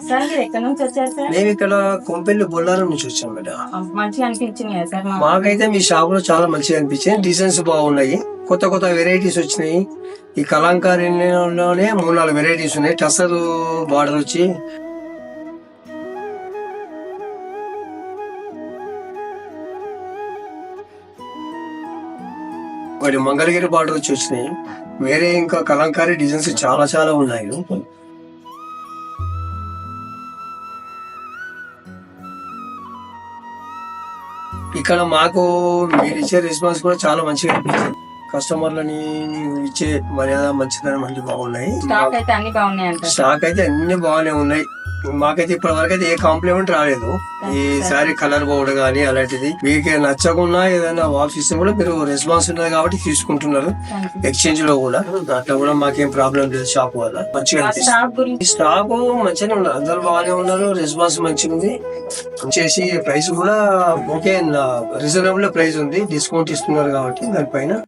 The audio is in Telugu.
సార్ మీరు ఎక్కడి నుంచి వచ్చారు సార్? మేము ఇక్కడ కొంపెల్లి బొల్లారం నుంచి వచ్చాం మేడం. మంచిగా అనిపించింది కదా సార్ మాకైతే మీ షాప్ లో చాలా మంచిగా అనిపించింది. డిజైన్స్ బాగున్నాయి, కొత్త కొత్త వెరైటీస్ వచ్చినాయి. ఈ కలంకారీలోనే 3-4 వెరైటీస్ ఉన్నాయి. టసర్ బార్డర్ వచ్చి వాటి మంగళగిరి బార్డర్ వచ్చి వచ్చినాయి. వేరే ఇంకా కలంకారీ డిజైన్స్ చాలా చాలా ఉన్నాయి. ఇక్కడ మాకు మీరు ఇచ్చే రెస్పాన్స్ కూడా చాలా మంచిగా అనిపించింది. కస్టమర్లని ఇచ్చే మర్యాద మంచిదనం అన్ని బాగున్నాయి. స్టాక్ అయితే అన్ని బాగున్నాయి అంటారు. స్టాక్ అయితే అన్ని బాగానే ఉన్నాయి. మాకైతే ఇప్పటి వరకు అయితే ఏ కాంప్లిమెంట్ రాలేదు. ఈ సారీ కలర్ బోర్డు కానీ అలాంటిది మీకు నచ్చకుండా ఏదైనా వాప్స్ ఇస్తే కూడా మీరు రెస్పాన్స్ ఉన్నది కాబట్టి తీసుకుంటున్నారు. ఎక్స్చేంజ్ లో కూడా దాంట్లో కూడా మాకేం ప్రాబ్లం లేదు. షాప్ వల్ల మంచిగా అనిపిస్తుంది. స్టాక్ మంచిగానే ఉన్నారు, అందరు బాగానే ఉన్నారు. రెస్పాన్స్ మంచిగా ఉంది. వచ్చేసి ప్రైస్ కూడా ఓకే, రీజనబుల్ ప్రైస్ ఉంది. డిస్కౌంట్ ఇస్తున్నారు కాబట్టి దానిపైన